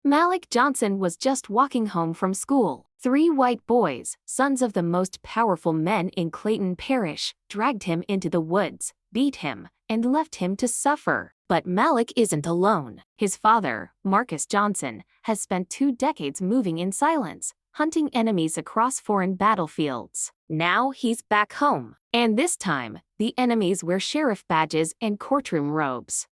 Malik Johnson was just walking home from school. Three white boys, sons of the most powerful men in Clayton Parish, dragged him into the woods, beat him, and left him to suffer. But Malik isn't alone. His father, Marcus Johnson, has spent 2 decades moving in silence, hunting enemies across foreign battlefields. Now he's back home, and this time, the enemies wear sheriff badges and courtroom robes.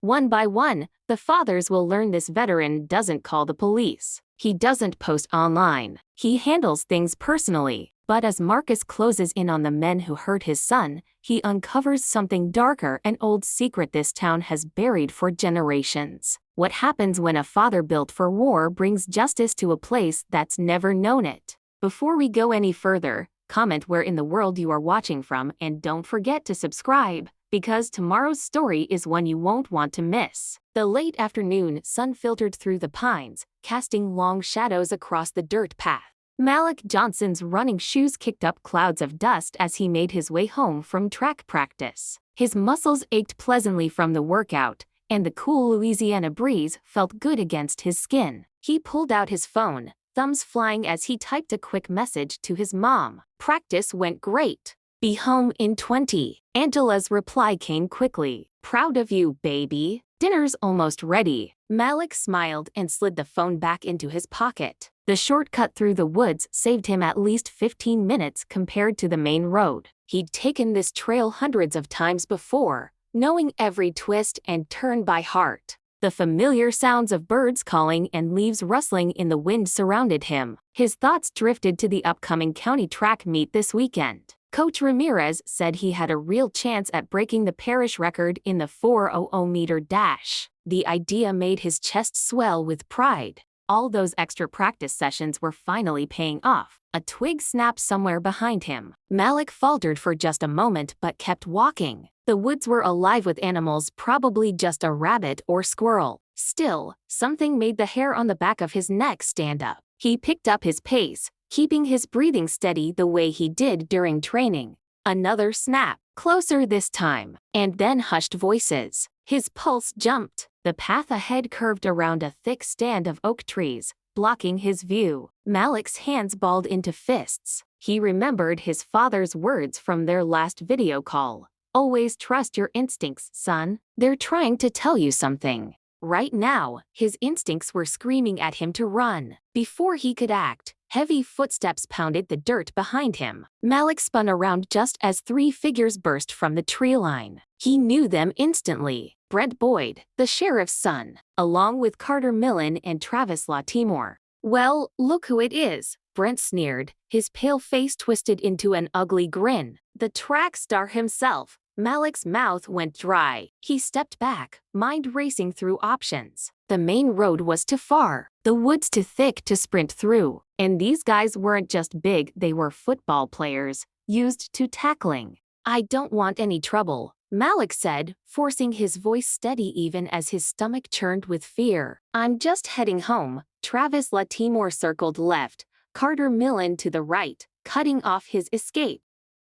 One by one, the fathers will learn this veteran doesn't call the police. He doesn't post online. He handles things personally. But as Marcus closes in on the men who hurt his son, he uncovers something darker, an old secret this town has buried for generations. What happens when a father built for war brings justice to a place that's never known it? Before we go any further, comment where in the world you are watching from and don't forget to subscribe, because tomorrow's story is one you won't want to miss. The late afternoon sun filtered through the pines, casting long shadows across the dirt path. Malik Johnson's running shoes kicked up clouds of dust as he made his way home from track practice. His muscles ached pleasantly from the workout, and the cool Louisiana breeze felt good against his skin. He pulled out his phone, thumbs flying as he typed a quick message to his mom. "Practice went great. Be home in 20. Angela's reply came quickly. "Proud of you, baby. Dinner's almost ready." Malik smiled and slid the phone back into his pocket. The shortcut through the woods saved him at least 15 minutes compared to the main road. He'd taken this trail hundreds of times before, knowing every twist and turn by heart. The familiar sounds of birds calling and leaves rustling in the wind surrounded him. His thoughts drifted to the upcoming county track meet this weekend. Coach Ramirez said he had a real chance at breaking the parish record in the 400-meter dash. The idea made his chest swell with pride. All those extra practice sessions were finally paying off. A twig snapped somewhere behind him. Malik faltered for just a moment but kept walking. The woods were alive with animals, probably just a rabbit or squirrel. Still, something made the hair on the back of his neck stand up. He picked up his pace, keeping his breathing steady the way he did during training. Another snap, closer this time, and then hushed voices. His pulse jumped. The path ahead curved around a thick stand of oak trees, blocking his view. Malik's hands balled into fists. He remembered his father's words from their last video call. "Always trust your instincts, son. They're trying to tell you something." Right now, his instincts were screaming at him to run. Before he could act, heavy footsteps pounded the dirt behind him. Malik spun around just as 3 figures burst from the tree line. He knew them instantly. Brent Boyd, the sheriff's son, along with Carter Millen and Travis Latimore. "Well, look who it is," Brent sneered, his pale face twisted into an ugly grin. "The track star himself." Malik's mouth went dry. He stepped back, mind racing through options. The main road was too far, the woods too thick to sprint through. And these guys weren't just big, they were football players, used to tackling. "I don't want any trouble," Malik said, forcing his voice steady even as his stomach churned with fear. "I'm just heading home." Travis Latimore circled left, Carter Millen to the right, cutting off his escape.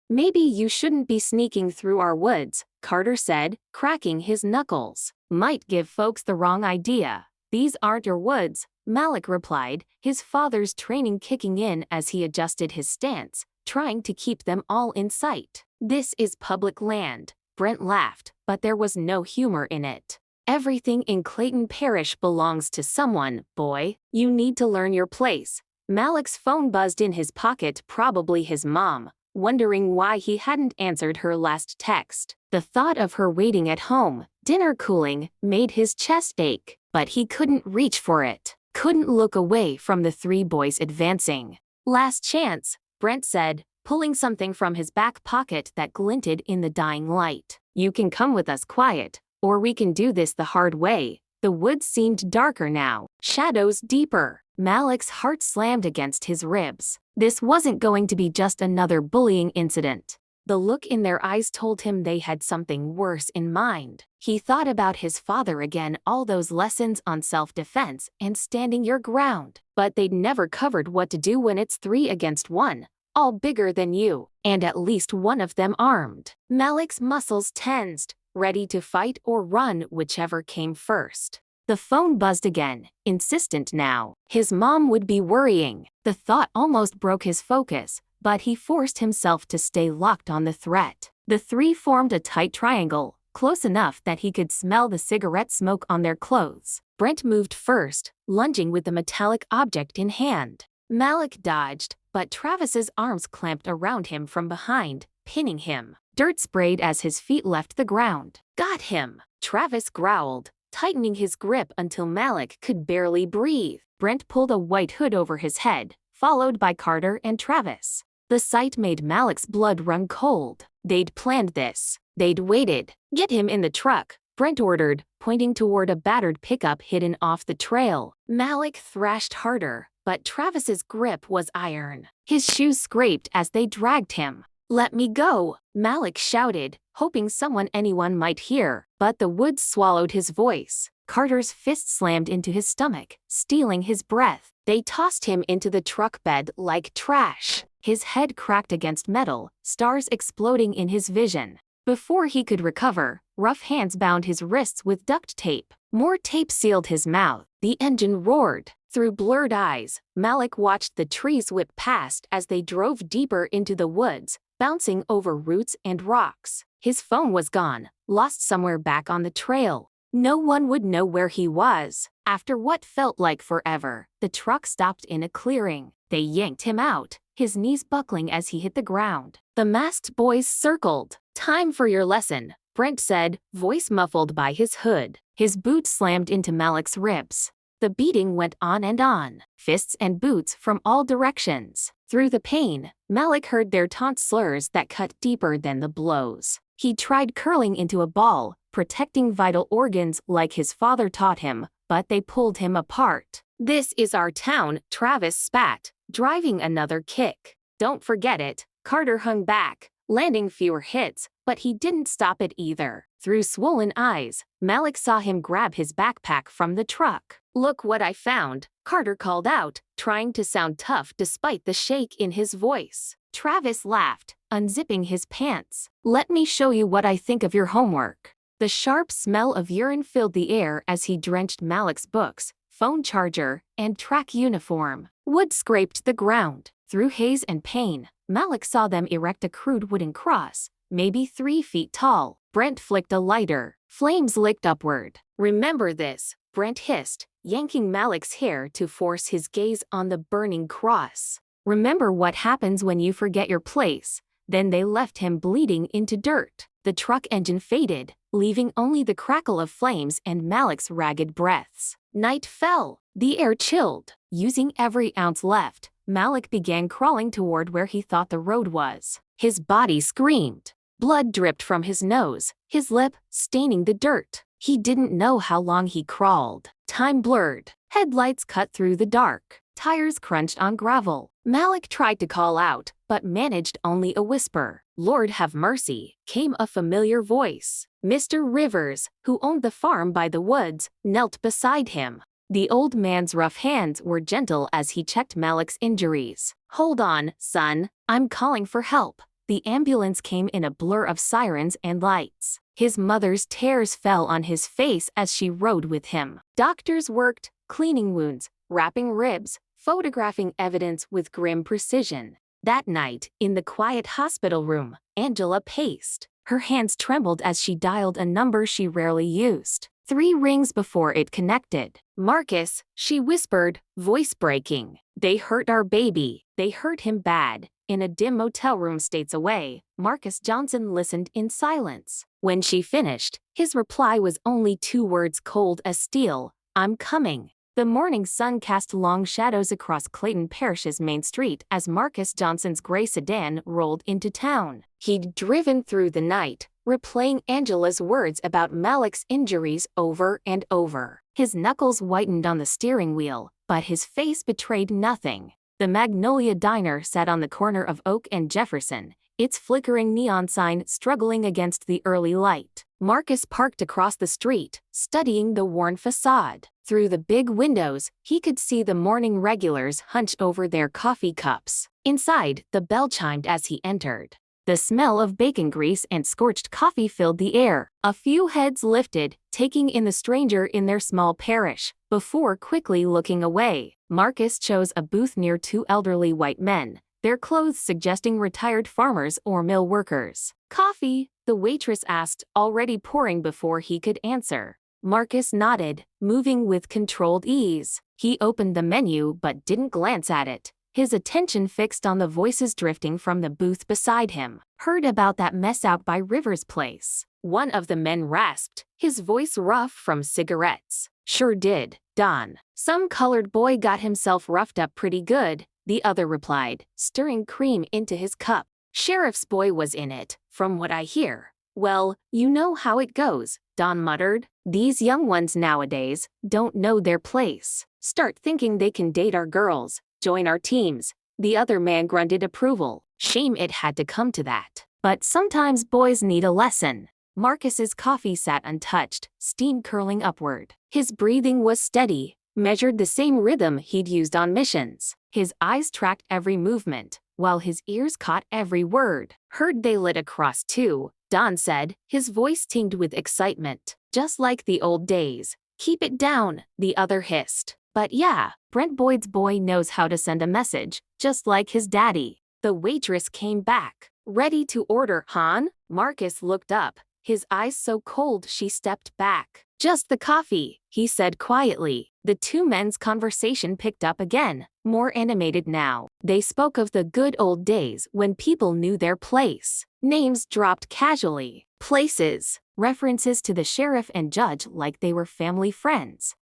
"Maybe you shouldn't be sneaking through our woods," Carter said, cracking his knuckles. "Might give folks the wrong idea." "These aren't your woods," Malik replied, his father's training kicking in as he adjusted his stance, trying to keep them all in sight. "This is public land." Brent laughed, but there was no humor in it. "Everything in Clayton Parish belongs to someone, boy. You need to learn your place." Malik's phone buzzed in his pocket, probably his mom, wondering why he hadn't answered her last text. The thought of her waiting at home, dinner cooling, made his chest ache, but he couldn't reach for it, couldn't look away from the 3 boys advancing. "Last chance," Brent said, pulling something from his back pocket that glinted in the dying light. "You can come with us quiet, or we can do this the hard way." The woods seemed darker now, shadows deeper. Malik's heart slammed against his ribs. This wasn't going to be just another bullying incident. The look in their eyes told him they had something worse in mind. He thought about his father again, all those lessons on self-defense and standing your ground. But they'd never covered what to do when it's 3 against 1, all bigger than you, and at least one of them armed. Malik's muscles tensed, ready to fight or run, whichever came first. The phone buzzed again, insistent now. His mom would be worrying. The thought almost broke his focus, but he forced himself to stay locked on the threat. The three formed a tight triangle, close enough that he could smell the cigarette smoke on their clothes. Brent moved first, lunging with the metallic object in hand. Malik dodged, but Travis's arms clamped around him from behind, pinning him. Dirt sprayed as his feet left the ground. Got him, Travis growled, tightening his grip until Malik could barely breathe. Brent pulled a white hood over his head, followed by Carter and Travis. The sight made Malik's blood run cold. They'd planned this. They'd waited. Get him in the truck, Brent ordered, pointing toward a battered pickup hidden off the trail. Malik thrashed harder, but Travis's grip was iron. His shoes scraped as they dragged him. "Let me go," Malik shouted, hoping anyone might hear, but the woods swallowed his voice. Carter's fist slammed into his stomach, stealing his breath. They tossed him into the truck bed like trash. His head cracked against metal, stars exploding in his vision. Before he could recover, rough hands bound his wrists with duct tape. More tape sealed his mouth. The engine roared. Through blurred eyes, Malik watched the trees whip past as they drove deeper into the woods, bouncing over roots and rocks. His phone was gone, lost somewhere back on the trail. No one would know where he was. After what felt like forever, the truck stopped in a clearing. They yanked him out, his knees buckling as he hit the ground. The masked boys circled. "Time for your lesson," Brent said, voice muffled by his hood. His boot slammed into Malik's ribs. The beating went on, fists and boots from all directions. Through the pain, Malik heard their taunt slurs that cut deeper than the blows. He tried curling into a ball, protecting vital organs like his father taught him, but they pulled him apart. "This is our town," Travis spat, driving another kick. "Don't forget it," Carter hung back, landing fewer hits, but he didn't stop it either. Through swollen eyes, Malik saw him grab his backpack from the truck. "Look what I found," Carter called out, trying to sound tough despite the shake in his voice. Travis laughed, unzipping his pants. "Let me show you what I think of your homework." The sharp smell of urine filled the air as he drenched Malik's books, phone charger, and track uniform. Wood scraped the ground. Through haze and pain, Malik saw them erect a crude wooden cross, maybe 3 feet tall. Brent flicked a lighter. Flames licked upward. "Remember this," Brent hissed, yanking Malik's hair to force his gaze on the burning cross. "Remember what happens when you forget your place." Then they left him bleeding into dirt. The truck engine faded, leaving only the crackle of flames and Malik's ragged breaths. Night fell. The air chilled. Using every ounce left, Malik began crawling toward where he thought the road was. His body screamed. Blood dripped from his nose, his lip staining the dirt. He didn't know how long he crawled. Time blurred. Headlights cut through the dark. Tires crunched on gravel. Malik tried to call out, but managed only a whisper. "Lord have mercy," came a familiar voice. Mr. Rivers, who owned the farm by the woods, knelt beside him. The old man's rough hands were gentle as he checked Malik's injuries. "Hold on, son, I'm calling for help." The ambulance came in a blur of sirens and lights. His mother's tears fell on his face as she rode with him. Doctors worked, cleaning wounds, wrapping ribs, photographing evidence with grim precision. That night, in the quiet hospital room, Angela paced. Her hands trembled as she dialed a number she rarely used. 3 rings before it connected. "Marcus," she whispered, voice breaking. "They hurt our baby. They hurt him bad." In a dim motel room states away, Marcus Johnson listened in silence. When she finished, his reply was only 2 words cold as steel: "I'm coming." The morning sun cast long shadows across Clayton Parish's main street as Marcus Johnson's gray sedan rolled into town. He'd driven through the night, replaying Angela's words about Malik's injuries over and over. His knuckles whitened on the steering wheel, but his face betrayed nothing. The Magnolia Diner sat on the corner of Oak and Jefferson, its flickering neon sign struggling against the early light. Marcus parked across the street, studying the worn facade. Through the big windows, he could see the morning regulars hunched over their coffee cups. Inside, the bell chimed as he entered. The smell of bacon grease and scorched coffee filled the air. A few heads lifted, taking in the stranger in their small parish, before quickly looking away. Marcus chose a booth near two elderly white men, their clothes suggesting retired farmers or mill workers. "Coffee?" the waitress asked, already pouring before he could answer. Marcus nodded, moving with controlled ease. He opened the menu but didn't glance at it, his attention fixed on the voices drifting from the booth beside him. "Heard about that mess out by River's place?" one of the men rasped, his voice rough from cigarettes. "Sure did, Don. Some colored boy got himself roughed up pretty good," the other replied, stirring cream into his cup. "Sheriff's boy was in it, from what I hear." "Well, you know how it goes," Don muttered. "These young ones nowadays don't know their place. Start thinking they can date our girls, join our teams." The other man grunted approval. Shame it had to come to that. But sometimes boys need a lesson. Marcus's coffee sat untouched, steam curling upward. His breathing was steady, measured the same rhythm he'd used on missions. His eyes tracked every movement, while his ears caught every word. "Heard they lit across too," Don said, his voice tinged with excitement. "Just like the old days." "Keep it down," the other hissed. "But yeah, Brent Boyd's boy knows how to send a message, just like his daddy." The waitress came back. "Ready to order, hon?" Marcus looked up, his eyes so cold she stepped back. "Just the coffee," he said quietly. The two men's conversation picked up again, more animated now. They spoke of the good old days when people knew their place. Names dropped casually. Places. References to the sheriff and judge like they were family friends.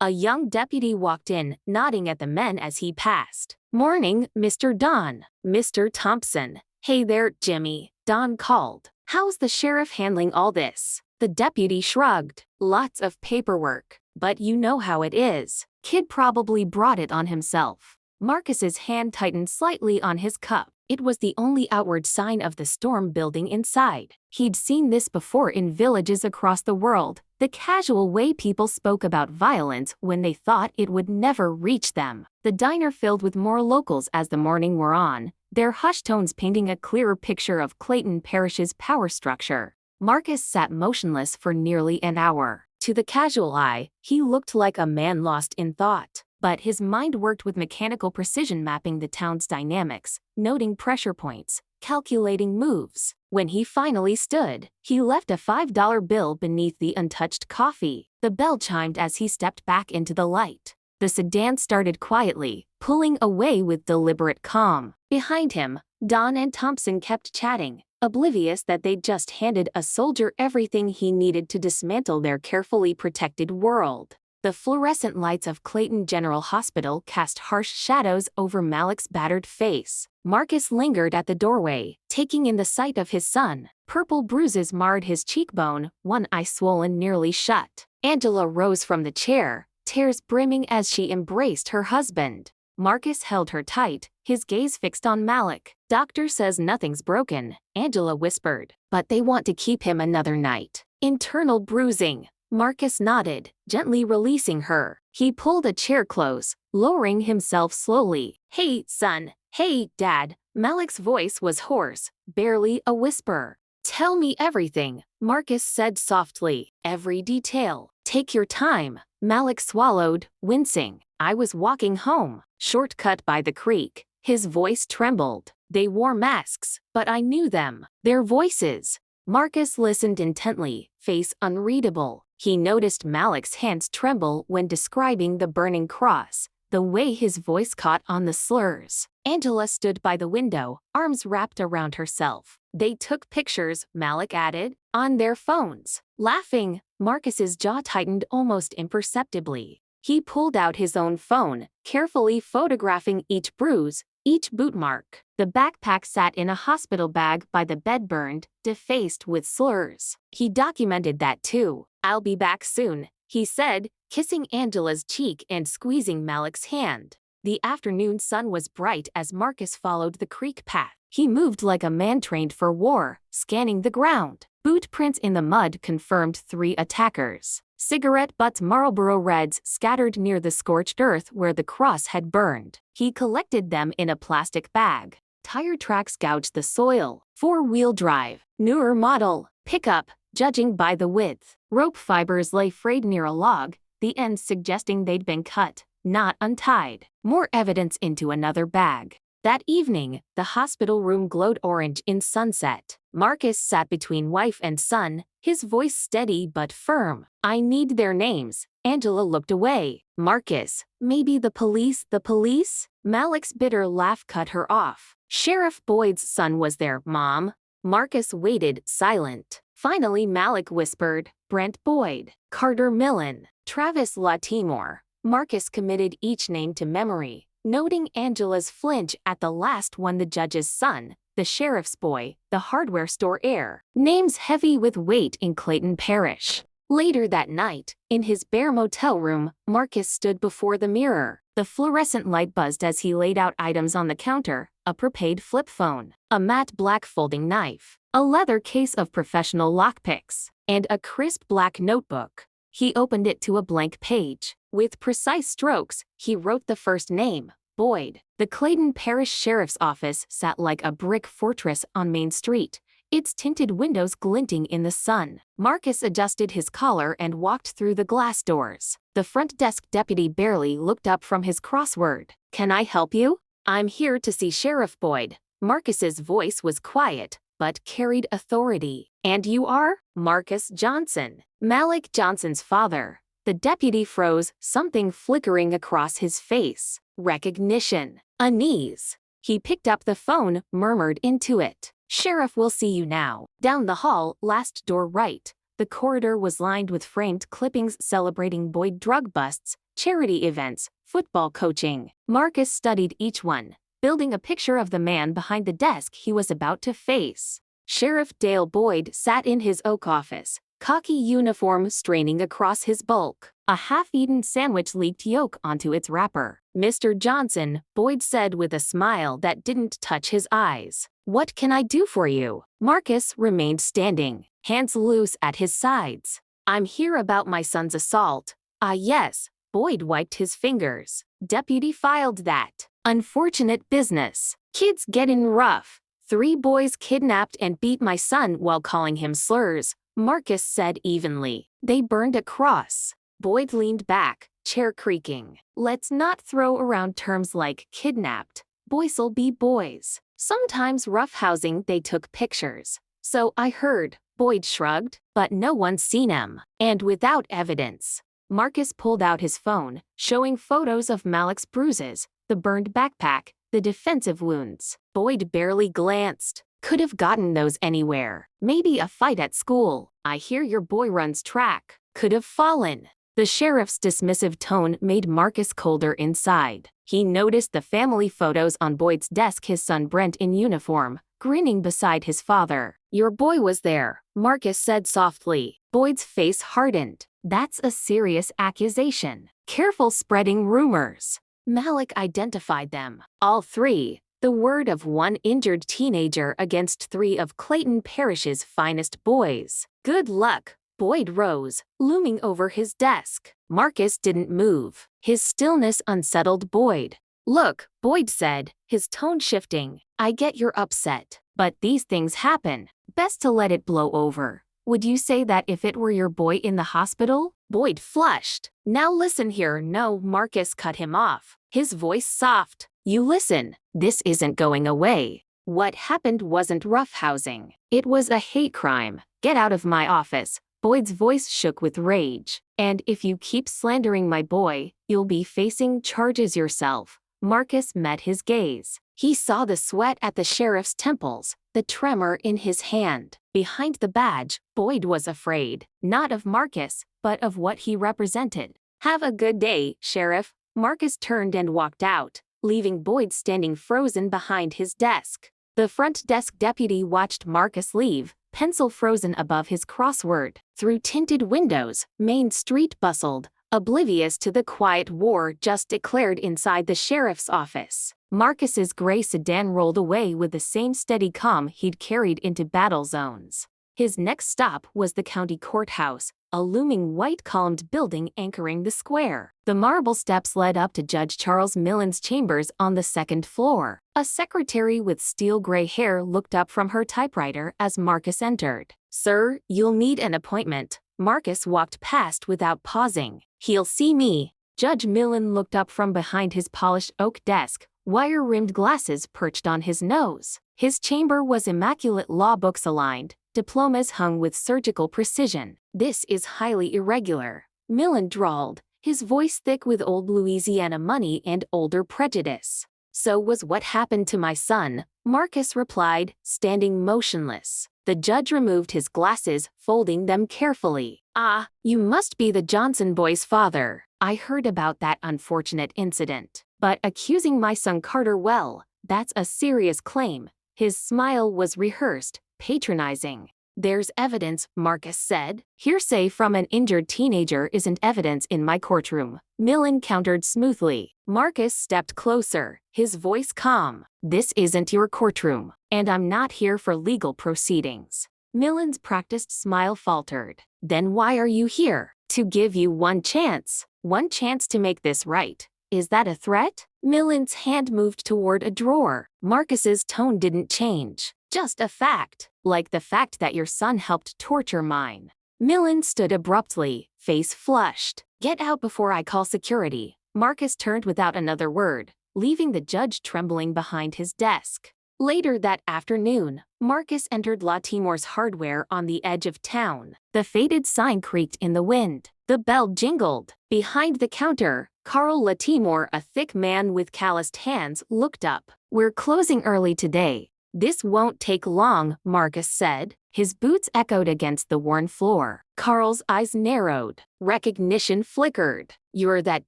A young deputy walked in, nodding at the men as he passed. "Morning, Mr. Don." "Mr. Thompson." "Hey there, Jimmy," Don called. "How's the sheriff handling all this?" The deputy shrugged. "Lots of paperwork, but you know how it is. Kid probably brought it on himself." Marcus's hand tightened slightly on his cup. It was the only outward sign of the storm building inside. He'd seen this before in villages across the world, the casual way people spoke about violence when they thought it would never reach them. The diner filled with more locals as the morning wore on, their hushed tones painting a clearer picture of Clayton Parish's power structure. Marcus sat motionless for nearly an hour. To the casual eye, he looked like a man lost in thought. But his mind worked with mechanical precision, mapping the town's dynamics, noting pressure points, calculating moves. When he finally stood, he left a $5 bill beneath the untouched coffee. The bell chimed as he stepped back into the light. The sedan started quietly, pulling away with deliberate calm. Behind him, Don and Thompson kept chatting, oblivious that they'd just handed a soldier everything he needed to dismantle their carefully protected world. The fluorescent lights of Clayton General Hospital cast harsh shadows over Malik's battered face. Marcus lingered at the doorway, taking in the sight of his son. Purple bruises marred his cheekbone, one eye swollen nearly shut. Angela rose from the chair, tears brimming as she embraced her husband. Marcus held her tight, his gaze fixed on Malik. "Doctor says nothing's broken," Angela whispered. "But they want to keep him another night." "Internal bruising." Marcus nodded, gently releasing her. He pulled a chair close, lowering himself slowly. "Hey, son." "Hey, Dad." Malik's voice was hoarse, barely a whisper. "Tell me everything," Marcus said softly. "Every detail. Take your time." Malik swallowed, wincing. "I was walking home, shortcut by the creek." His voice trembled. "They wore masks, but I knew them. Their voices." Marcus listened intently, face unreadable. He noticed Malik's hands tremble when describing the burning cross, the way his voice caught on the slurs. Angela stood by the window, arms wrapped around herself. "They took pictures," Malik added, "on their phones." Laughing, Marcus's jaw tightened almost imperceptibly. He pulled out his own phone, carefully photographing each bruise, each boot mark. The backpack sat in a hospital bag by the bed, burned, defaced with slurs. He documented that too. "I'll be back soon," he said, kissing Angela's cheek and squeezing Malik's hand. The afternoon sun was bright as Marcus followed the creek path. He moved like a man trained for war, scanning the ground. Boot prints in the mud confirmed 3 attackers. Cigarette butts, Marlboro Reds, scattered near the scorched earth where the cross had burned. He collected them in a plastic bag, Tire tracks gouged the soil. Four-wheel drive. Newer model. Pickup, judging by the width. Rope fibers lay frayed near a log, the ends suggesting they'd been cut, not untied. More evidence into another bag. That evening, the hospital room glowed orange in sunset. Marcus sat between wife and son, his voice steady but firm. "I need their names." Angela looked away. "Marcus, maybe the police, the police?" Malik's bitter laugh cut her off. "Sheriff Boyd's son was there, Mom." Marcus waited, silent. Finally Malik whispered, "Brent Boyd, Carter Millen, Travis Latimore." Marcus committed each name to memory, noting Angela's flinch at the last one: the judge's son, the sheriff's boy, the hardware store heir. Names heavy with weight in Clayton Parish. Later that night, in his bare motel room, Marcus stood before the mirror. The fluorescent light buzzed as he laid out items on the counter: a prepaid flip phone, a matte black folding knife, a leather case of professional lockpicks, and a crisp black notebook. He opened it to a blank page. With precise strokes, he wrote the first name, Boyd. The Clayton Parish Sheriff's Office sat like a brick fortress on Main Street, its tinted windows glinting in the sun. Marcus adjusted his collar and walked through the glass doors. The front desk deputy barely looked up from his crossword. "Can I help you?" "I'm here to see Sheriff Boyd." Marcus's voice was quiet, but carried authority. "And you are?" "Marcus Johnson, Malik Johnson's father." The deputy froze, something flickering across his face. Recognition. Unease. He picked up the phone, murmured into it. "Sheriff will see you now." Down the hall, last door right. The corridor was lined with framed clippings celebrating Boyd drug busts, charity events, football coaching. Marcus studied each one, building a picture of the man behind the desk he was about to face. Sheriff Dale Boyd sat in his oak office, khaki uniform straining across his bulk. A half-eaten sandwich leaked yolk onto its wrapper. "Mr. Johnson," Boyd said with a smile that didn't touch his eyes. "What can I do for you?" Marcus remained standing, hands loose at his sides. "I'm here about my son's assault." "Ah, yes." Boyd wiped his fingers. "Deputy filed that. Unfortunate business. Kids gettin' rough. 3 boys kidnapped and beat my son while calling him slurs," Marcus said evenly. "They burned a cross." Boyd leaned back, chair creaking. "Let's not throw around terms like kidnapped. Boys'll be boys. Sometimes roughhousing, they took pictures." "So I heard," Boyd shrugged, "but no one's seen 'em. And without evidence." Marcus pulled out his phone, showing photos of Malik's bruises, the burned backpack, the defensive wounds. Boyd barely glanced. "Could have gotten those anywhere. Maybe a fight at school. I hear your boy runs track. Could have fallen." The sheriff's dismissive tone made Marcus colder inside. He noticed the family photos on Boyd's desk, his son Brent in uniform, grinning beside his father. "Your boy was there," Marcus said softly. Boyd's face hardened. "That's a serious accusation. Careful spreading rumors." Malik identified them. All 3. The word of one injured teenager against 3 of Clayton Parish's finest boys. "Good luck." Boyd rose, looming over his desk. Marcus didn't move. His stillness unsettled Boyd. "Look," Boyd said, his tone shifting. "I get you're upset, but these things happen. Best to let it blow over. Would you say that if it were your boy in the hospital?" Boyd flushed. "Now listen here." "No," Marcus cut him off, his voice soft. "You listen. This isn't going away. What happened wasn't roughhousing. It was a hate crime. Get out of my office." Boyd's voice shook with rage. "And if you keep slandering my boy, you'll be facing charges yourself." Marcus met his gaze. He saw the sweat at the sheriff's temples, the tremor in his hand. Behind the badge, Boyd was afraid, not of Marcus, but of what he represented. "Have a good day, Sheriff." Marcus turned and walked out, leaving Boyd standing frozen behind his desk. The front desk deputy watched Marcus leave, pencil frozen above his crossword. Through tinted windows, Main Street bustled, oblivious to the quiet war just declared inside the sheriff's office. Marcus's gray sedan rolled away with the same steady calm he'd carried into battle zones. His next stop was the county courthouse, a looming white-columned building anchoring the square. The marble steps led up to Judge Charles Millen's chambers on the second floor. A secretary with steel-gray hair looked up from her typewriter as Marcus entered. "Sir, you'll need an appointment." Marcus walked past without pausing. "He'll see me." Judge Millen looked up from behind his polished oak desk, wire-rimmed glasses perched on his nose. His chamber was immaculate law books aligned, diplomas hung with surgical precision. "This is highly irregular," Millen drawled, his voice thick with old Louisiana money and older prejudice. "So was what happened to my son," Marcus replied, standing motionless. The judge removed his glasses, folding them carefully. "Ah, you must be the Johnson boy's father. I heard about that unfortunate incident. But accusing my son Carter, well, that's a serious claim." His smile was rehearsed, patronizing. "There's evidence," Marcus said. "Hearsay from an injured teenager isn't evidence in my courtroom," Millen countered smoothly. Marcus stepped closer, his voice calm. "This isn't your courtroom, and I'm not here for legal proceedings." Millen's practiced smile faltered. "Then why are you here?" "To give you one chance. One chance to make this right. Is that a threat?" Millen's hand moved toward a drawer. Marcus's tone didn't change. "Just a fact. Like the fact that your son helped torture mine." Millen stood abruptly, face flushed. "Get out before I call security." Marcus turned without another word, leaving the judge trembling behind his desk. Later that afternoon, Marcus entered Latimore's Hardware on the edge of town. The faded sign creaked in the wind. The bell jingled. Behind the counter, Carl Latimore, a thick man with calloused hands, looked up. "We're closing early today." "This won't take long," Marcus said. His boots echoed against the worn floor. Carl's eyes narrowed. Recognition flickered. "You're that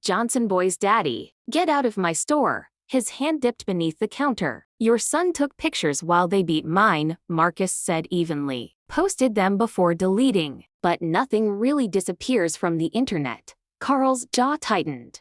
Johnson boy's daddy. Get out of my store." His hand dipped beneath the counter. "Your son took pictures while they beat mine," Marcus said evenly. "Posted them before deleting. But nothing really disappears from the internet." Carl's jaw tightened.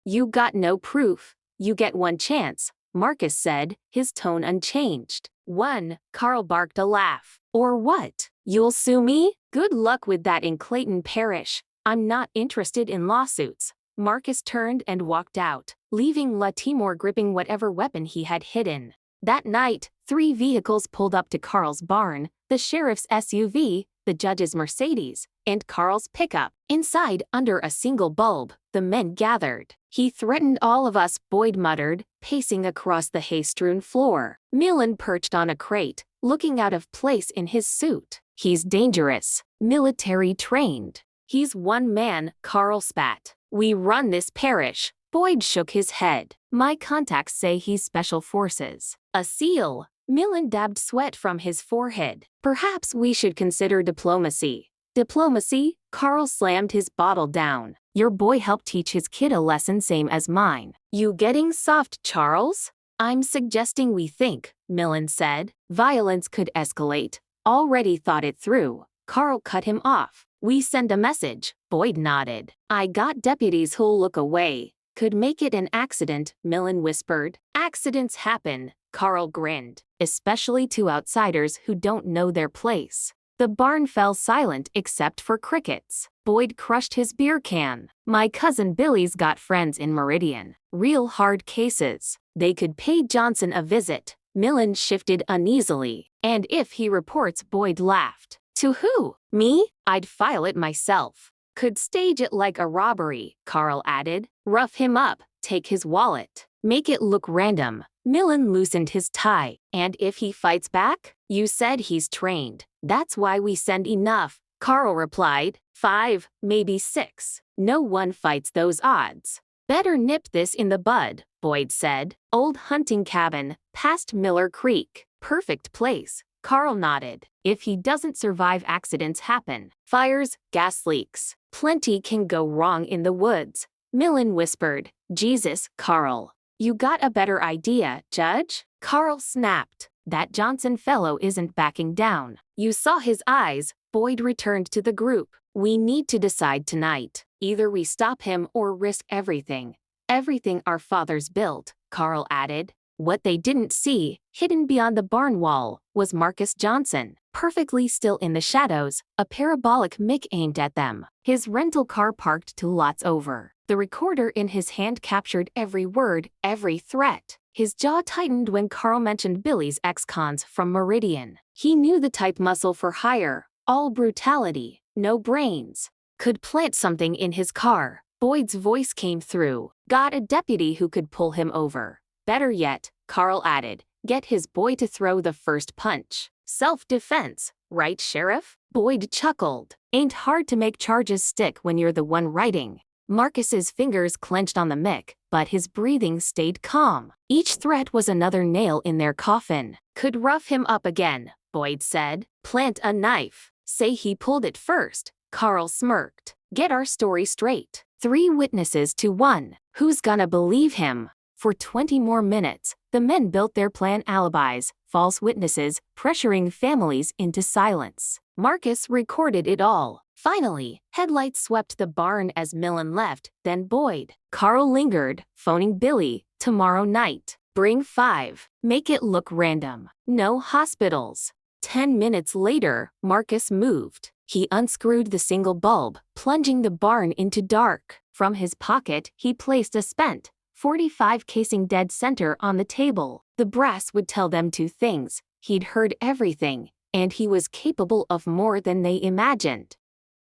"You got no proof. You get one chance," Marcus said, his tone unchanged. "One," Carl barked a laugh. "Or what? You'll sue me? Good luck with that in Clayton Parish. I'm not interested in lawsuits." Marcus turned and walked out, leaving Latimore gripping whatever weapon he had hidden. That night, 3 vehicles pulled up to Carl's barn: the sheriff's SUV, the judge's Mercedes, and Carl's pickup. Inside, under a single bulb, the men gathered. "He threatened all of us," Boyd muttered, pacing across the hay-strewn floor. Millen perched on a crate, looking out of place in his suit. "He's dangerous. Military trained." "He's one man," Carl spat. "We run this parish." Boyd shook his head. "My contacts say he's special forces." "A SEAL." Millen dabbed sweat from his forehead. "Perhaps we should consider diplomacy." "Diplomacy?" Carl slammed his bottle down. "Your boy helped teach his kid a lesson same as mine." "You getting soft, Charles?" "I'm suggesting we think," Millen said. "Violence could escalate." "Already thought it through." Carl cut him off. "We send a message." Boyd nodded. "I got deputies who'll look away." "Could make it an accident," Millen whispered. "Accidents happen," Carl grinned, "especially to outsiders who don't know their place." The barn fell silent except for crickets. Boyd crushed his beer can. "My cousin Billy's got friends in Meridian. Real hard cases. They could pay Johnson a visit." Millen shifted uneasily. "And if he reports," Boyd laughed. "To who? Me? I'd file it myself." "Could stage it like a robbery," Carl added. "Rough him up, take his wallet. Make it look random." Millen loosened his tie. "And if he fights back?" "You said he's trained. That's why we send enough," Carl replied. 5, maybe 6. No one fights those odds. "Better nip this in the bud," Boyd said. "Old hunting cabin, past Miller Creek. Perfect place." Carl nodded. "If he doesn't survive, accidents happen. Fires, gas leaks. Plenty can go wrong in the woods." Millen whispered. "Jesus, Carl. You got a better idea, Judge?" Carl snapped. "That Johnson fellow isn't backing down. You saw his eyes." Boyd returned to the group. "We need to decide tonight. Either we stop him or risk everything." "Everything our fathers built," Carl added. What they didn't see, hidden beyond the barn wall, was Marcus Johnson, perfectly still in the shadows, a parabolic mic aimed at them. His rental car parked 2 lots over. The recorder in his hand captured every word, every threat. His jaw tightened when Carl mentioned Billy's ex-cons from Meridian. He knew the type, muscle for hire, all brutality, no brains. Could plant something in his car. Boyd's voice came through. Got a deputy who could pull him over. Better yet, Carl added, get his boy to throw the first punch. Self-defense, right, Sheriff? Boyd chuckled. Ain't hard to make charges stick when you're the one writing. Marcus's fingers clenched on the mic, but his breathing stayed calm. Each threat was another nail in their coffin. Could rough him up again, Boyd said. Plant a knife. Say he pulled it first. Carl smirked. Get our story straight. 3 witnesses to 1. Who's gonna believe him? For 20 more minutes, the men built their plan: alibis, false witnesses, pressuring families into silence. Marcus recorded it all. Finally, headlights swept the barn as Millen left, then Boyd. Carl lingered, phoning Billy, tomorrow night. Bring 5. Make it look random. No hospitals. 10 minutes later, Marcus moved. He unscrewed the single bulb, plunging the barn into dark. From his pocket, he placed a spent .45 casing dead center on the table. The brass would tell them 2 things. He'd heard everything, and he was capable of more than they imagined.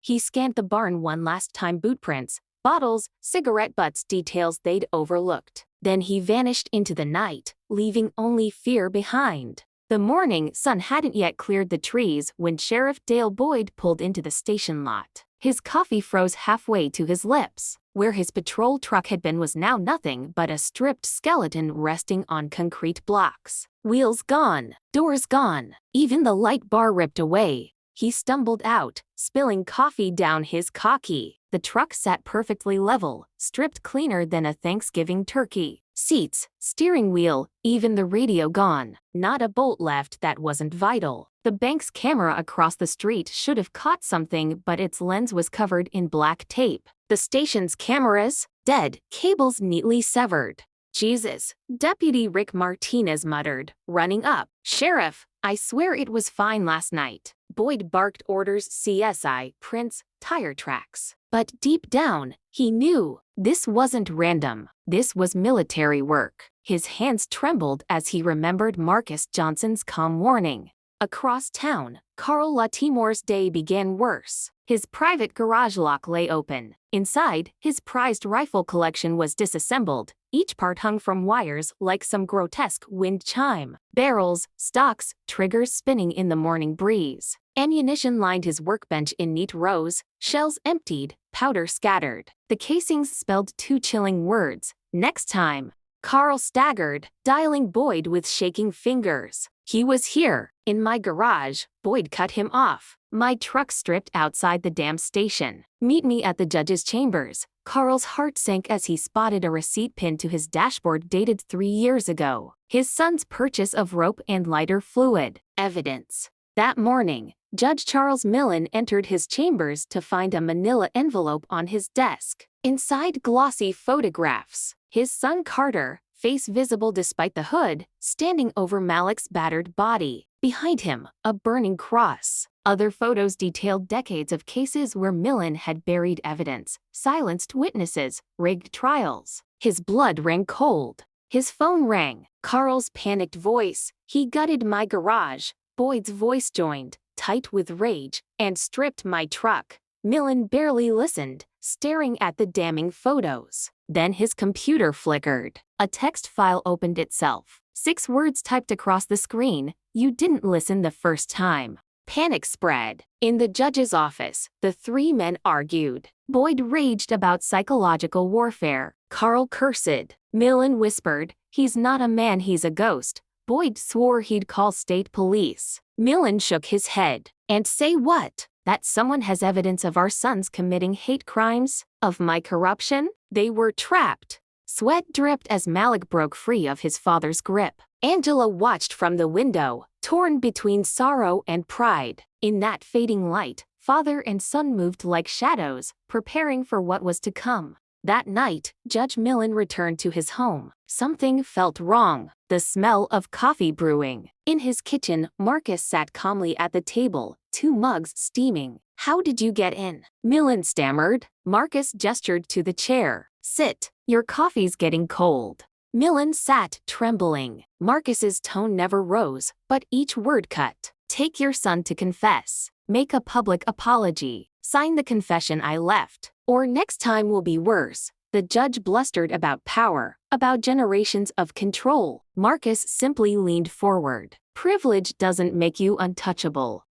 He scanned the barn one last time: boot prints, bottles, cigarette butts, details they'd overlooked. Then he vanished into the night, leaving only fear behind. The morning sun hadn't yet cleared the trees when Sheriff Dale Boyd pulled into the station lot. His coffee froze halfway to his lips. Where his patrol truck had been was now nothing but a stripped skeleton resting on concrete blocks. Wheels gone, doors gone, even the light bar ripped away. He stumbled out, spilling coffee down his khaki. The truck sat perfectly level, stripped cleaner than a Thanksgiving turkey. Seats, steering wheel, even the radio gone. Not a bolt left that wasn't vital. The bank's camera across the street should have caught something, but its lens was covered in black tape. The station's cameras, dead, cables neatly severed. Jesus, Deputy Rick Martinez muttered, running up. Sheriff, I swear it was fine last night. Boyd barked orders: CSI, prints, tire tracks. But deep down, he knew this wasn't random. This was military work. His hands trembled as he remembered Marcus Johnson's calm warning. Across town, Carl Latimore's day began worse. His private garage lock lay open. Inside, his prized rifle collection was disassembled, each part hung from wires like some grotesque wind chime. Barrels, stocks, triggers spinning in the morning breeze. Ammunition lined his workbench in neat rows, shells emptied, powder scattered. The casings spelled 2 chilling words: next time. Carl staggered, dialing Boyd with shaking fingers. He was here, in my garage. Boyd cut him off. My truck stripped outside the damn station. Meet me at the judge's chambers. Carl's heart sank as he spotted a receipt pinned to his dashboard dated 3 years ago. His son's purchase of rope and lighter fluid. Evidence. That morning, Judge Charles Millen entered his chambers to find a manila envelope on his desk. Inside, glossy photographs. His son Carter, face visible despite the hood, standing over Malik's battered body. Behind him, a burning cross. Other photos detailed decades of cases where Millen had buried evidence, silenced witnesses, rigged trials. His blood ran cold. His phone rang. Carl's panicked voice. He gutted my garage. Boyd's voice joined, tight with rage, and stripped my truck. Millen barely listened, staring at the damning photos. Then his computer flickered. A text file opened itself. 6 words typed across the screen: you didn't listen the first time. Panic spread. In the judge's office, the 3 men argued. Boyd raged about psychological warfare. Carl cursed. Millen whispered, he's not a man, he's a ghost. Boyd swore he'd call state police. Millen shook his head. And say what? That someone has evidence of our sons committing hate crimes? Of my corruption? They were trapped. Sweat dripped as Malik broke free of his father's grip. Angela watched from the window, torn between sorrow and pride. In that fading light, father and son moved like shadows, preparing for what was to come. That night, Judge Millen returned to his home. Something felt wrong. The smell of coffee brewing. In his kitchen, Marcus sat calmly at the table, 2 mugs steaming. "How did you get in?" Millen stammered. Marcus gestured to the chair. "Sit. Your coffee's getting cold." Millen sat, trembling. Marcus's tone never rose, but each word cut. "Take your son to confess. Make a public apology. Sign the confession I left. Or next time will be worse." The judge blustered about power, about generations of control. Marcus simply leaned forward. "Privilege doesn't make you untouchable."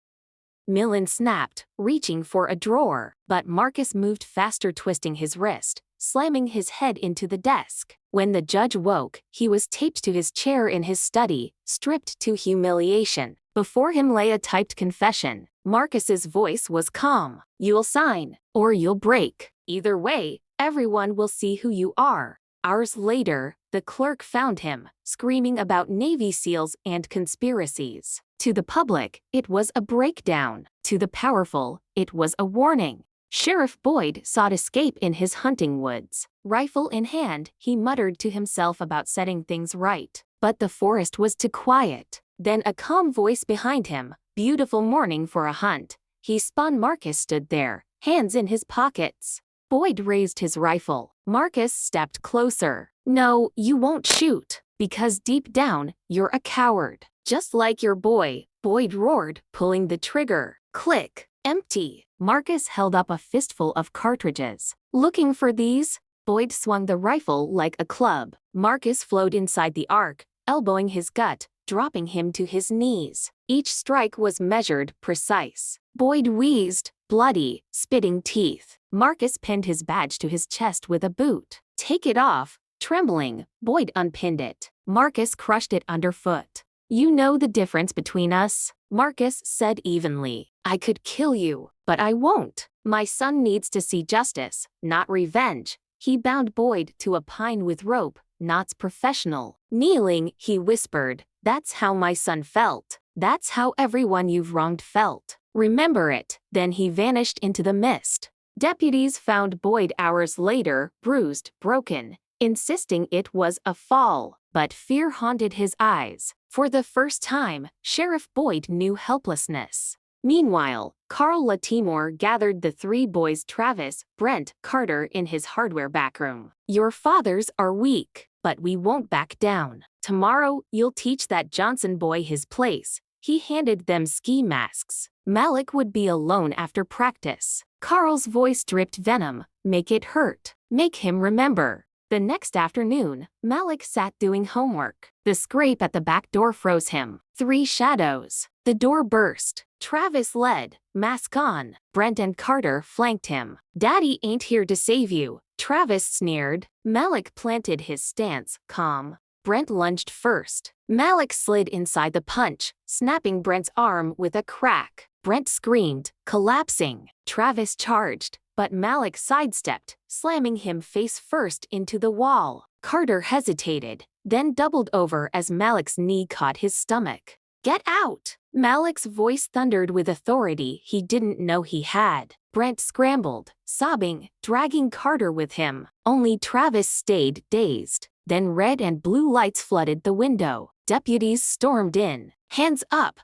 Millen snapped, reaching for a drawer, but Marcus moved faster, twisting his wrist, slamming his head into the desk. When the judge woke, he was taped to his chair in his study, stripped to humiliation. Before him lay a typed confession. Marcus's voice was calm. "You'll sign, or you'll break. Either way, everyone will see who you are." Hours later, the clerk found him, screaming about Navy SEALs and conspiracies. To the public, it was a breakdown. To the powerful, it was a warning. Sheriff Boyd sought escape in his hunting woods. Rifle in hand, he muttered to himself about setting things right. But the forest was too quiet. Then a calm voice behind him. "Beautiful morning for a hunt." He spun. Marcus stood there, hands in his pockets. Boyd raised his rifle. Marcus stepped closer. "No, you won't shoot. Because deep down, you're a coward. Just like your boy," Boyd roared, pulling the trigger. Click. Empty. Marcus held up a fistful of cartridges. "Looking for these?" Boyd swung the rifle like a club. Marcus flowed inside the arc, elbowing his gut, dropping him to his knees. Each strike was measured, precise. Boyd wheezed, bloody, spitting teeth. Marcus pinned his badge to his chest with a boot. "Take it off." Trembling, Boyd unpinned it. Marcus crushed it underfoot. "You know the difference between us," Marcus said evenly. "I could kill you, but I won't. My son needs to see justice, not revenge." He bound Boyd to a pine with rope, knots professional. Kneeling, he whispered, "That's how my son felt. That's how everyone you've wronged felt. Remember it." Then he vanished into the mist. Deputies found Boyd hours later, bruised, broken, insisting it was a fall. But fear haunted his eyes. For the first time, Sheriff Boyd knew helplessness. Meanwhile, Carl Latimore gathered the 3 boys Travis, Brent, Carter in his hardware backroom. "Your fathers are weak, but we won't back down. Tomorrow, you'll teach that Johnson boy his place." He handed them ski masks. Malik would be alone after practice. Carl's voice dripped venom. "Make it hurt. Make him remember." The next afternoon, Malik sat doing homework. The scrape at the back door froze him. 3 shadows. The door burst. Travis led, mask on. Brent and Carter flanked him. "Daddy ain't here to save you," Travis sneered. Malik planted his stance, calm. Brent lunged first. Malik slid inside the punch, snapping Brent's arm with a crack. Brent screamed, collapsing. Travis charged, but Malik sidestepped, slamming him face first into the wall. Carter hesitated, then doubled over as Malik's knee caught his stomach. "Get out!" Malik's voice thundered with authority he didn't know he had. Brent scrambled, sobbing, dragging Carter with him. Only Travis stayed, dazed. Then red and blue lights flooded the window. Deputies stormed in. "Hands up!"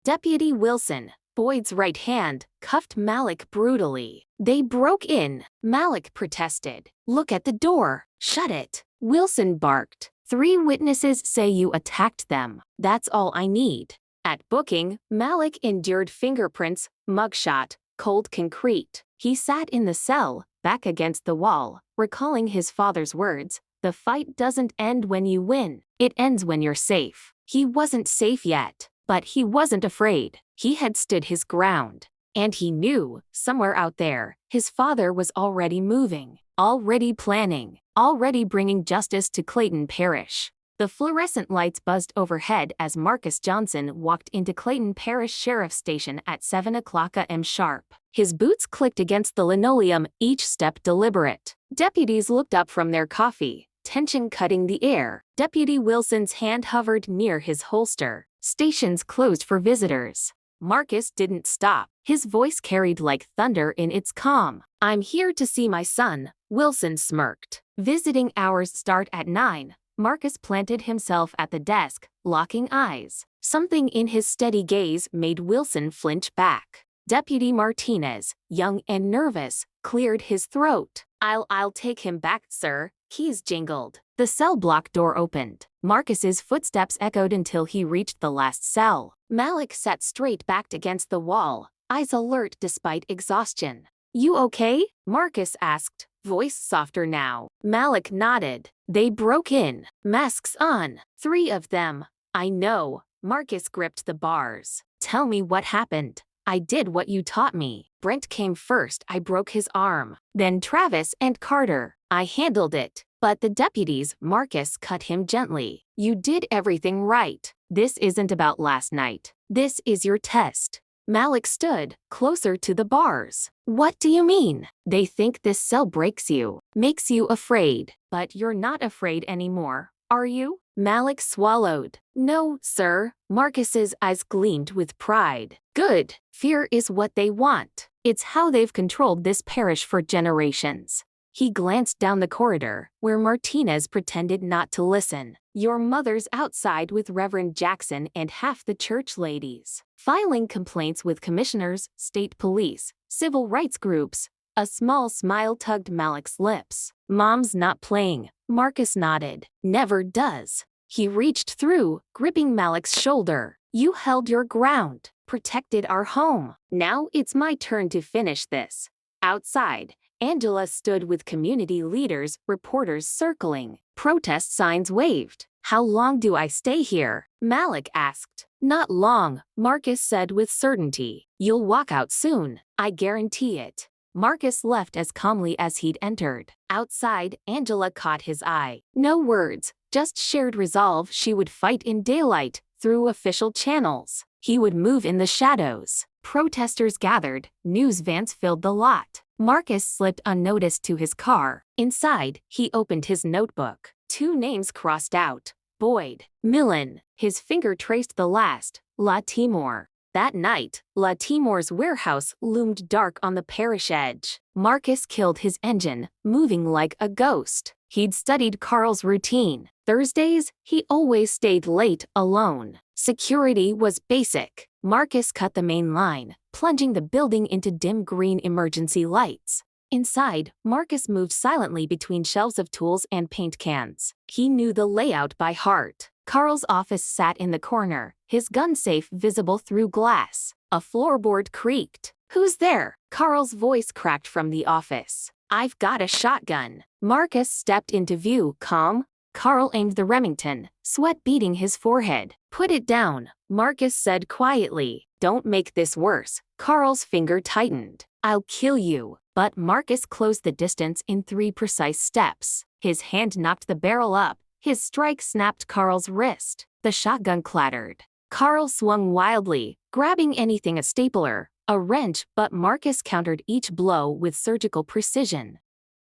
Deputy Wilson, Boyd's right hand, cuffed Malik brutally. "They broke in," Malik protested. "Look at the door. Shut it." Wilson barked. "3 witnesses say you attacked them. That's all I need." At booking, Malik endured fingerprints, mugshot, cold concrete. He sat in the cell, back against the wall, recalling his father's words, "The fight doesn't end when you win. It ends when you're safe." He wasn't safe yet, but he wasn't afraid. He had stood his ground. And he knew, somewhere out there, his father was already moving, already planning, already bringing justice to Clayton Parish. The fluorescent lights buzzed overhead as Marcus Johnson walked into Clayton Parish Sheriff's Station at 7 o'clock a.m. sharp. His boots clicked against the linoleum, each step deliberate. Deputies looked up from their coffee, tension cutting the air. Deputy Wilson's hand hovered near his holster. "Stations closed for visitors." Marcus didn't stop. His voice carried like thunder in its calm. "I'm here to see my son, Wilson smirked. Visiting hours start at 9. Marcus planted himself at the desk, locking eyes. Something in his steady gaze made Wilson flinch back. Deputy Martinez, young and nervous, cleared his throat. I'll take him back, sir. Keys jingled. The cell block door opened. Marcus's footsteps echoed until he reached the last cell. Malik sat straight backed against the wall, eyes alert despite exhaustion. You okay? Marcus asked, voice softer now. Malik nodded. They broke in, masks on. 3 of them. I know. Marcus gripped the bars. Tell me what happened. I did what you taught me. Brent came first. I broke his arm. Then Travis and Carter. I handled it. But the deputies, Marcus cut him gently. You did everything right. This isn't about last night. This is your test. Malik stood closer to the bars. What do you mean? They think this cell breaks you, makes you afraid. But you're not afraid anymore, are you? Malik swallowed. No, sir. Marcus's eyes gleamed with pride. Good. Fear is what they want. It's how they've controlled this parish for generations. He glanced down the corridor, where Martinez pretended not to listen. Your mother's outside with Reverend Jackson and half the church ladies, filing complaints with commissioners, state police, civil rights groups. A small smile tugged Malik's lips. Mom's not playing. Marcus nodded. Never does. He reached through, gripping Malik's shoulder. You held your ground, protected our home. Now it's my turn to finish this. Outside, Angela stood with community leaders, reporters circling. Protest signs waved. How long do I stay here? Malik asked. Not long, Marcus said with certainty. You'll walk out soon. I guarantee it. Marcus left as calmly as he'd entered. Outside, Angela caught his eye. No words, just shared resolve she would fight in daylight, through official channels. He would move in the shadows. Protesters gathered, news vans filled the lot. Marcus slipped unnoticed to his car. Inside, he opened his notebook. 2 names crossed out. Boyd, Millen. His finger traced the last, La Timor. That night, La Timor's warehouse loomed dark on the parish edge. Marcus killed his engine, moving like a ghost. He'd studied Carl's routine. Thursdays, he always stayed late, alone. Security was basic. Marcus cut the main line, plunging the building into dim green emergency lights. Inside, Marcus moved silently between shelves of tools and paint cans. He knew the layout by heart. Carl's office sat in the corner, his gun safe visible through glass. A floorboard creaked. Who's there? Carl's voice cracked from the office. I've got a shotgun. Marcus stepped into view, calm. Carl aimed the Remington, sweat beading his forehead. Put it down, Marcus said quietly. Don't make this worse. Carl's finger tightened. I'll kill you. But Marcus closed the distance in 3 precise steps. His hand knocked the barrel up. His strike snapped Carl's wrist. The shotgun clattered. Carl swung wildly, grabbing anything a stapler, a wrench, but Marcus countered each blow with surgical precision.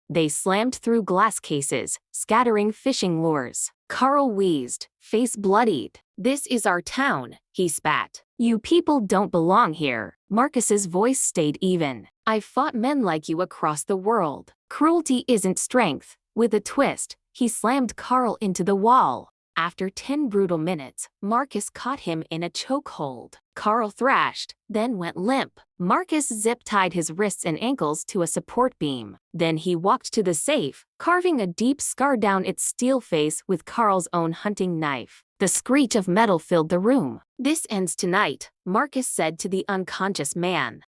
They slammed through glass cases, scattering fishing lures. Carl wheezed, face bloodied. This is our town, he spat. You people don't belong here. Marcus's voice stayed even. I've fought men like you across the world. Cruelty isn't strength. With a twist, he slammed Carl into the wall. After 10 brutal minutes, Marcus caught him in a chokehold. Carl thrashed, then went limp. Marcus zip-tied his wrists and ankles to a support beam. Then he walked to the safe, carving a deep scar down its steel face with Carl's own hunting knife. The screech of metal filled the room. This ends tonight, Marcus said to the unconscious man.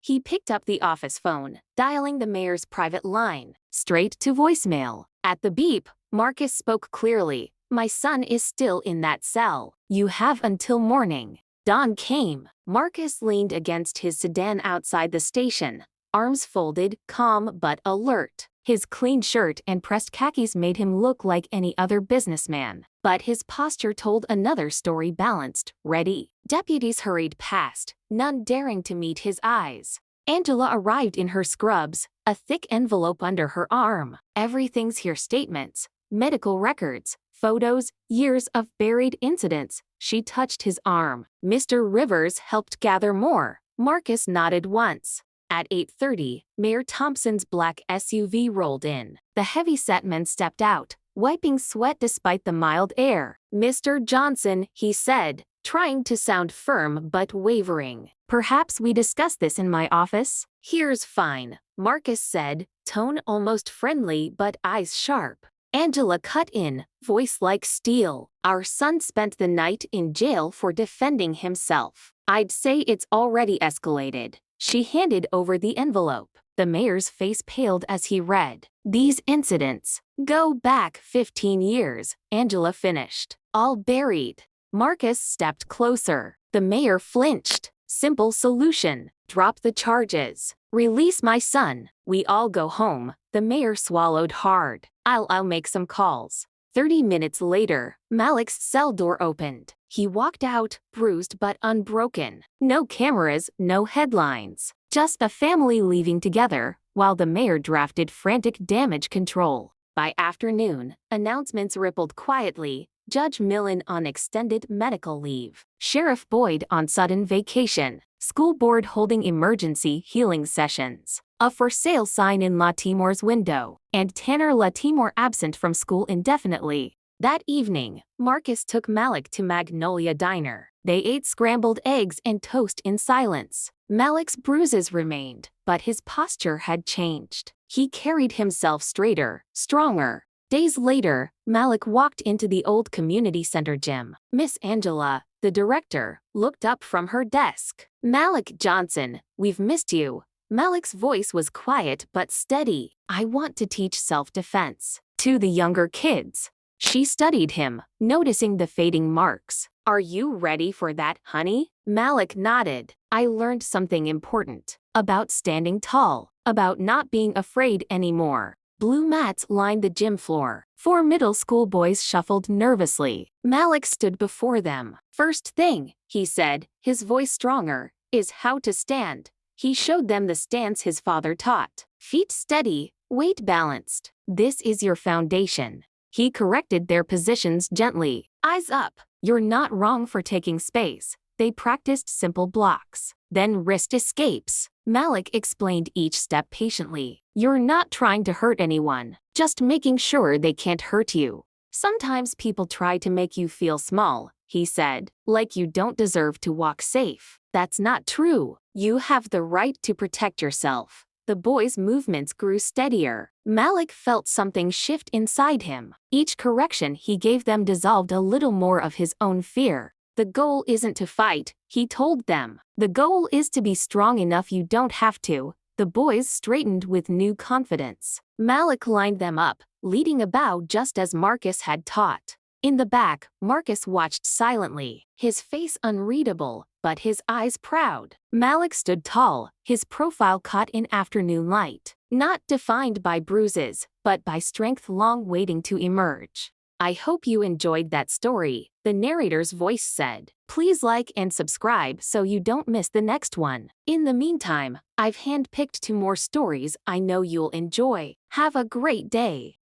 He picked up the office phone, dialing the mayor's private line, straight to voicemail. At the beep, Marcus spoke clearly. My son is still in that cell. You have until morning. Dawn came. Marcus leaned against his sedan outside the station, arms folded, calm but alert. His clean shirt and pressed khakis made him look like any other businessman. But his posture told another story, balanced, ready. Deputies hurried past, none daring to meet his eyes. Angela arrived in her scrubs, a thick envelope under her arm. Everything's here: statements, medical records, photos, years of buried incidents. She touched his arm. Mr. Rivers helped gather more. Marcus nodded once. At 8:30, Mayor Thompson's black SUV rolled in. The heavy-set man stepped out, wiping sweat despite the mild air. "Mr. Johnson," he said, trying to sound firm but wavering. "Perhaps we discuss this in my office?" "Here's fine," Marcus said, tone almost friendly but eyes sharp. Angela cut in, voice like steel. "Our son spent the night in jail for defending himself. I'd say it's already escalated." She handed over the envelope. The mayor's face paled as he read. "These incidents go back 15 years, Angela finished. "All buried." Marcus stepped closer. The mayor flinched. "Simple solution. Drop the charges. Release my son. We all go home." The mayor swallowed hard. I'll make some calls." 30 minutes later, Malik's cell door opened. He walked out, bruised but unbroken. No cameras, no headlines. Just a family leaving together, while the mayor drafted frantic damage control. By afternoon, announcements rippled quietly. Judge Millen on extended medical leave. Sheriff Boyd on sudden vacation. School board holding emergency healing sessions. A for sale sign in Latimore's window. And Tanner Latimore absent from school indefinitely. That evening, Marcus took Malik to Magnolia Diner. They ate scrambled eggs and toast in silence. Malik's bruises remained, but his posture had changed. He carried himself straighter, stronger. Days later, Malik walked into the old community center gym. Miss Angela, the director, looked up from her desk. "Malik Johnson, we've missed you." Malik's voice was quiet but steady. "I want to teach self-defense to the younger kids." She studied him, noticing the fading marks. "Are you ready for that, honey?" Malik nodded. "I learned something important. About standing tall. About not being afraid anymore." Blue mats lined the gym floor. 4 middle school boys shuffled nervously. Malik stood before them. "First thing," he said, his voice stronger, "is how to stand." He showed them the stance his father taught. "Feet steady, weight balanced. This is your foundation." He corrected their positions gently. "Eyes up. You're not wrong for taking space." They practiced simple blocks. Then wrist escapes. Malik explained each step patiently. "You're not trying to hurt anyone, just making sure they can't hurt you. Sometimes people try to make you feel small," he said, "like you don't deserve to walk safe. That's not true. You have the right to protect yourself." The boys' movements grew steadier. Malik felt something shift inside him. Each correction he gave them dissolved a little more of his own fear. "The goal isn't to fight," he told them. "The goal is to be strong enough you don't have to." The boys straightened with new confidence. Malik lined them up, leading a bow just as Marcus had taught. In the back, Marcus watched silently, his face unreadable, but his eyes proud. Malik stood tall, his profile caught in afternoon light, not defined by bruises, but by strength long waiting to emerge. "I hope you enjoyed that story," the narrator's voice said. "Please like and subscribe so you don't miss the next one. In the meantime, I've handpicked 2 more stories I know you'll enjoy. Have a great day."